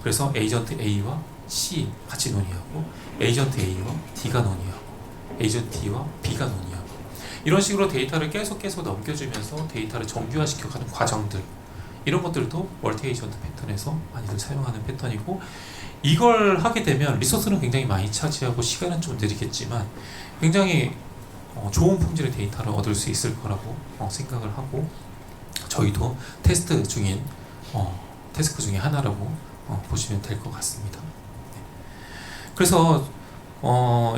그래서 에이전트 A와 C 같이 논의하고 에이전트 A와 D가 논의하고 에이전트 D와 B가 논의하고, 이런 식으로 데이터를 계속 넘겨주면서 데이터를 정규화시켜가는 과정들, 이런 것들도 멀티 에이전트 패턴에서 많이들 사용하는 패턴이고, 이걸 하게 되면 리소스는 굉장히 많이 차지하고 시간은 좀 느리겠지만 굉장히 좋은 품질의 데이터를 얻을 수 있을 거라고 생각을 하고, 저희도 테스트 중인 태스크 중에 하나라고 보시면 될 것 같습니다. 그래서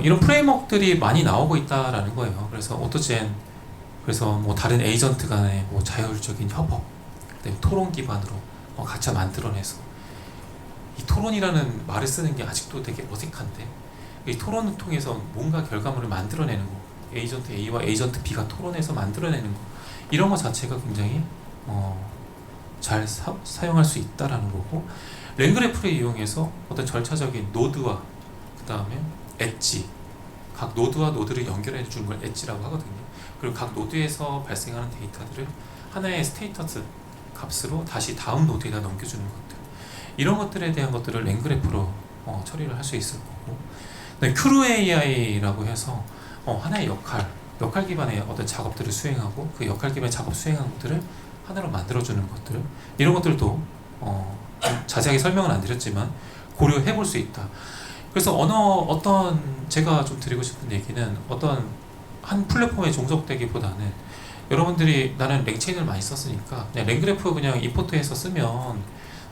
이런 프레임워크들이 많이 나오고 있다라는 거예요. 그래서 오토젠, 그래서 뭐 다른 에이전트 간의 뭐 자율적인 협업, 토론 기반으로 가차 만들어내서, 이 토론이라는 말을 쓰는 게 아직도 되게 어색한데 이 토론을 통해서 뭔가 결과물을 만들어내는 거, 에이전트 A와 에이전트 B가 토론해서 만들어내는 거, 이런 거 자체가 굉장히 잘 사용할 수 있다라는 거고, 랭그래프를 이용해서 어떤 절차적인 노드와 그 다음에 엣지, 각 노드와 노드를 연결해 주는 걸 엣지라고 하거든요. 그리고 각 노드에서 발생하는 데이터들을 하나의 스테이터스 값으로 다시 다음 노드에다 넘겨주는 것들, 이런 것들에 대한 것들을 랭그래프로 처리를 할 수 있을 거고, 큐르 AI라고 해서 하나의 역할 기반의 어떤 작업들을 수행하고 그 역할 기반의 작업 수행한 것들을 하나로 만들어주는 것들, 이런 것들도 좀 자세하게 설명은 안 드렸지만 고려해 볼 수 있다. 그래서 어떤 제가 좀 드리고 싶은 얘기는, 어떤 한 플랫폼에 종속되기보다는 여러분들이 나는 랭체인을 많이 썼으니까 그냥 랭그래프 그냥 임포트해서 쓰면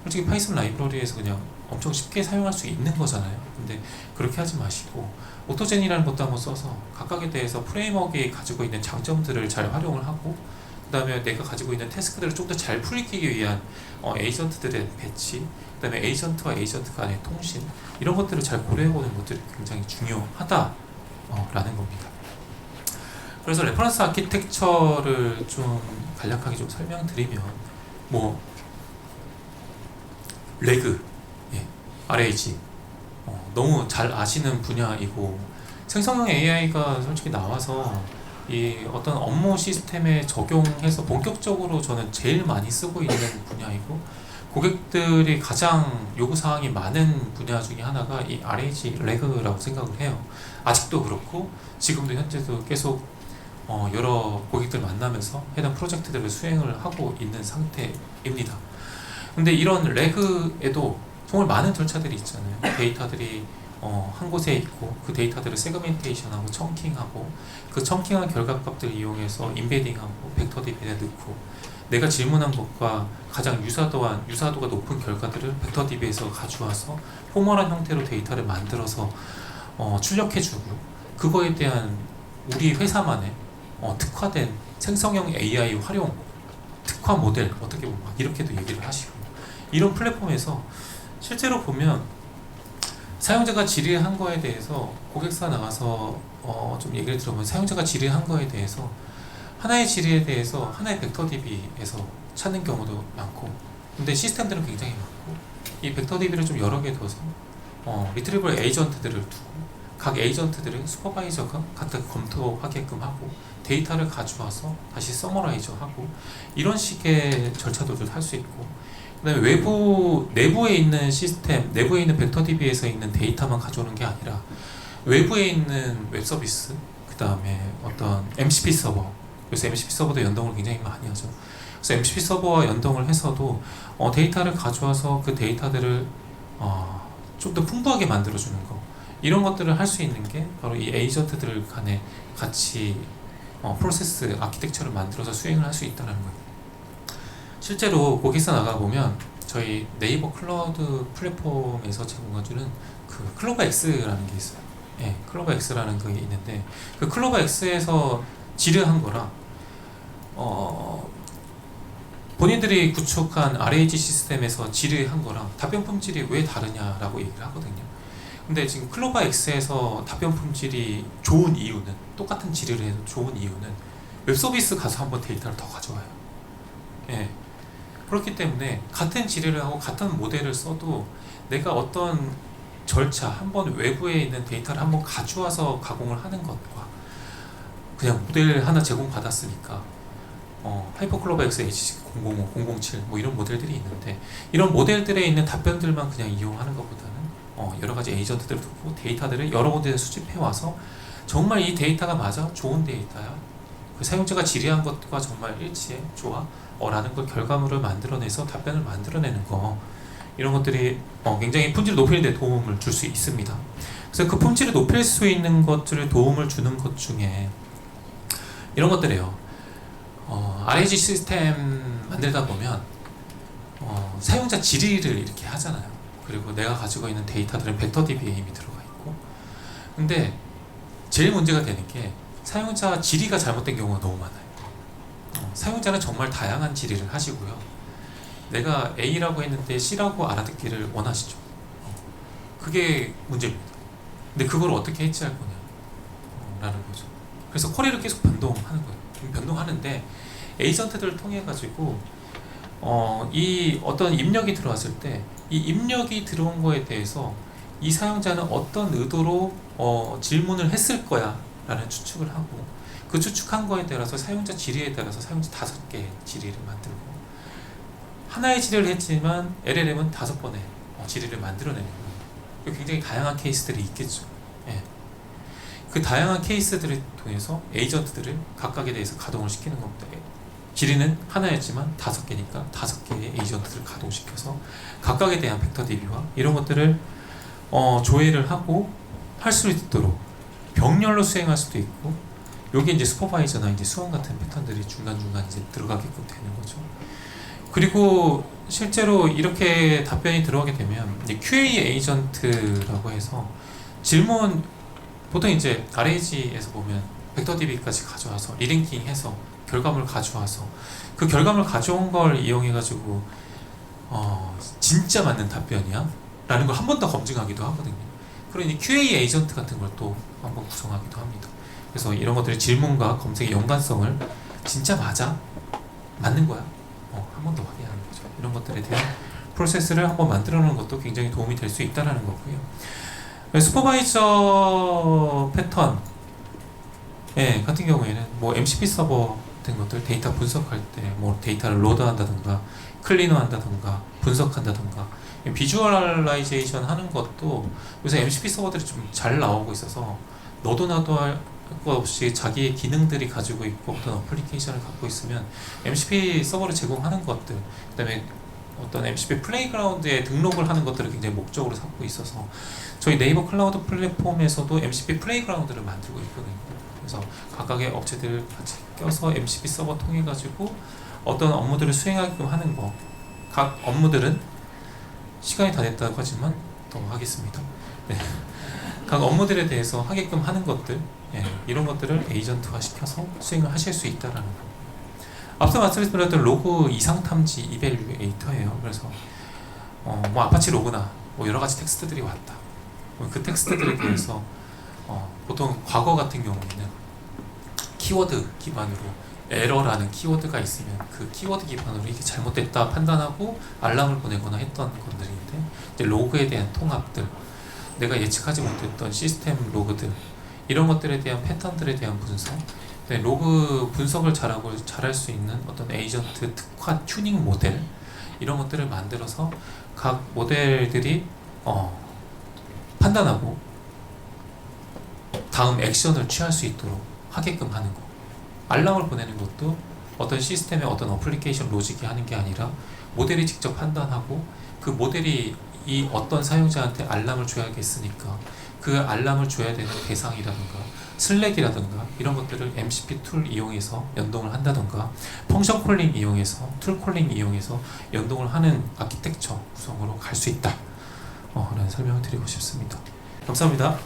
솔직히 파이썬 라이브러리에서 그냥 엄청 쉽게 사용할 수 있는 거잖아요. 근데 그렇게 하지 마시고 오토젠이라는 것도 한번 써서 각각에 대해서 프레임워크에 가지고 있는 장점들을 잘 활용을 하고, 그 다음에 내가 가지고 있는 태스크들을 좀 더 잘 풀리기 위한 에이전트들의 배치, 그 다음에 에이전트와 에이전트 간의 통신, 이런 것들을 잘 고려해보는 것들이 굉장히 중요하다라는 겁니다. 그래서 레퍼런스 아키텍처를 좀 간략하게 좀 설명드리면, 뭐 레그, RAG 너무 잘 아시는 분야이고, 생성형 AI가 솔직히 나와서 이 어떤 업무 시스템에 적용해서 본격적으로 저는 제일 많이 쓰고 있는 분야이고, 고객들이 가장 요구사항이 많은 분야 중에 하나가 이 RAG, 레그라고 생각을 해요. 아직도 그렇고 지금도 현재도 계속 여러 고객들 만나면서 해당 프로젝트들을 수행을 하고 있는 상태입니다. 근데 이런 레그에도 정말 많은 절차들이 있잖아요. 데이터들이 한 곳에 있고 그 데이터들을 세그멘테이션하고 청킹하고 그 청킹한 결과값들을 이용해서 인베딩하고 벡터 DB에 넣고 내가 질문한 것과 가장 유사도가 높은 결과들을 벡터 DB에서 가져와서 포멀한 형태로 데이터를 만들어서 출력해주고 그거에 대한 우리 회사만의 특화된 생성형 AI 활용 특화 모델 어떻게 보면 막 이렇게도 얘기를 하시고 이런 플랫폼에서 실제로 보면 사용자가 질의한 거에 대해서 고객사 나와서 좀 얘기를 들어보면 사용자가 질의한 거에 대해서 하나의 질의에 대해서 하나의 벡터 DB에서 찾는 경우도 많고 근데 시스템들은 굉장히 많고 이 벡터 DB를 좀 여러 개 둬서 리트리버 에이전트들을 두고 각 에이전트들은 슈퍼바이저가 각각 검토하게끔 하고 데이터를 가져와서 다시 서머라이저하고 이런 식의 절차들도 할 수 있고 그 다음에 내부에 있는 시스템, 내부에 있는 벡터 DB에서 있는 데이터만 가져오는 게 아니라 외부에 있는 웹 서비스, 그 다음에 어떤 MCP 서버, 그래서 MCP 서버도 연동을 굉장히 많이 하죠. 그래서 MCP 서버와 연동을 해서도 데이터를 가져와서 그 데이터들을 좀 더 풍부하게 만들어주는 거 이런 것들을 할 수 있는 게 바로 이 에이전트들 간에 같이 프로세스 아키텍처를 만들어서 수행을 할 수 있다는 거예요. 실제로 고객사 나가보면 저희 네이버 클라우드 플랫폼에서 제공해주는 그 클로버 X라는 게 있어요. 예, 클로버 X라는 게 있는데 그 클로버 X에서 질의한 거랑 본인들이 구축한 RAG 시스템에서 질의한 거랑 답변 품질이 왜 다르냐라고 얘기를 하거든요. 근데 지금 클로버 X에서 답변 품질이 좋은 이유는 똑같은 질의를 해도 좋은 이유는 웹 서비스 가서 한번 데이터를 더 가져와요. 예. 그렇기 때문에 같은 질의를 하고 같은 모델을 써도 내가 어떤 절차 한번 외부에 있는 데이터를 한번 가져와서 가공을 하는 것과 그냥 모델 하나 제공받았으니까 하이퍼클로버 X H005, 007 뭐 이런 모델들이 있는데 이런 모델들에 있는 답변들만 그냥 이용하는 것보다는 여러 가지 에이전트들을 두고 데이터들을 여러 군데에 수집해 와서 정말 이 데이터가 맞아? 좋은 데이터야? 그 사용자가 질의한 것과 정말 일치해? 좋아? 라는 걸 결과물을 만들어내서 답변을 만들어내는 거 이런 것들이 굉장히 품질을 높이는 데 도움을 줄 수 있습니다. 그래서 그 품질을 높일 수 있는 것들을 도움을 주는 것 중에 이런 것들이에요. RAG 시스템 만들다 보면 사용자 질의를 이렇게 하잖아요. 그리고 내가 가지고 있는 데이터들은 벡터 DB에 이미 들어가 있고 근데 제일 문제가 되는 게 사용자 질의가 잘못된 경우가 너무 많아요. 사용자는 정말 다양한 질의를 하시고요. 내가 A라고 했는데 C라고 알아듣기를 원하시죠. 그게 문제입니다. 근데 그걸 어떻게 해치할 거냐 라는 거죠. 그래서 쿼리를 계속 변동하는 거예요. 변동하는데 에이전트들을 통해 가지고 이 어떤 입력이 들어왔을 때 이 입력이 들어온 거에 대해서 이 사용자는 어떤 의도로 질문을 했을 거야 라는 추측을 하고 그 추측한 거에 따라서 사용자 질의에 따라서 사용자 5개의 질의를 만들고 하나의 질의를 했지만 LLM은 5번의 질의를 만들어내는 거예요. 굉장히 다양한 케이스들이 있겠죠. 예. 그 다양한 케이스들을 통해서 에이전트들을 각각에 대해서 가동을 시키는 겁니다. 질의는 하나였지만 5개니까 5개의 에이전트들을 가동시켜서 각각에 대한 벡터 DB와 이런 것들을 조회를 하고 할 수 있도록 병렬로 수행할 수도 있고 여기 이제 슈퍼바이저나 이제 수원 같은 패턴들이 중간중간 이제 들어가게끔 되는 거죠. 그리고 실제로 이렇게 답변이 들어가게 되면 이제 QA 에이전트라고 해서 질문 보통 이제 RAG에서 보면 벡터 DB까지 가져와서 리랭킹해서 결과물을 가져와서 그 결과물 가져온 걸 이용해 가지고 진짜 맞는 답변이야? 라는 걸 한 번 더 검증하기도 하거든요. 그러니 QA 에이전트 같은 걸 또 한 번 구성하기도 합니다. 그래서 이런 것들이 질문과 검색의 연관성을 진짜 맞아? 맞는 거야? 한 번 더 확인하는 거죠. 이런 것들에 대한 프로세스를 한번 만들어 놓은 것도 굉장히 도움이 될 수 있다는 거고요. 슈퍼바이저 패턴 같은 경우에는 뭐 MCP 서버 같은 것들 데이터 분석할 때 뭐 데이터를 로드한다던가 클리너한다던가 분석한다던가 비주얼라이제이션 하는 것도 요새 MCP 서버들이 좀 잘 나오고 있어서 너도 나도 할 것 없이 자기의 기능들이 가지고 있고 어떤 어플리케이션을 갖고 있으면 MCP 서버를 제공하는 것들 그 다음에 어떤 MCP 플레이그라운드에 등록을 하는 것들을 굉장히 목적으로 삼고 있어서 저희 네이버 클라우드 플랫폼에서도 MCP 플레이그라운드를 만들고 있거든요. 그래서 각각의 업체들을 같이 껴서 MCP 서버 통해 가지고 어떤 업무들을 수행하게끔 하는 거. 각 업무들은 시간이 다 됐다고 하지만 더 하겠습니다. 네. 각 업무들에 대해서 하게끔 하는 것들, 이런 것들을 에이전트화 시켜서 수행을 하실 수 있다라는 거. 앞서 말씀드렸던 로그 이상 탐지 이밸류에이터예요. 그래서 뭐 아파치 로그나 뭐 여러 가지 텍스트들이 왔다. 그 텍스트들에 대해서 보통 과거 같은 경우에는 키워드 기반으로 에러라는 키워드가 있으면 그 키워드 기반으로 이게 잘못됐다 판단하고 알람을 보내거나 했던 것들인데, 이제 로그에 대한 통합들, 내가 예측하지 못했던 시스템 로그들, 이런 것들에 대한 패턴들에 대한 분석, 로그 분석을 잘할 수 있는 어떤 에이전트 특화 튜닝 모델, 이런 것들을 만들어서 각 모델들이 판단하고 다음 액션을 취할 수 있도록 하게끔 하는 거. 알람을 보내는 것도 어떤 시스템의 어떤 어플리케이션 로직이 하는 게 아니라 모델이 직접 판단하고, 그 모델이 이 어떤 사용자한테 알람을 줘야겠으니까 그 알람을 줘야 되는 대상이라든가 슬랙이라든가 이런 것들을 MCP 툴 이용해서 연동을 한다든가, 펑션 콜링 이용해서, 툴 콜링 이용해서 연동을 하는 아키텍처 구성으로 갈 수 있다 라는 설명을 드리고 싶습니다. 감사합니다.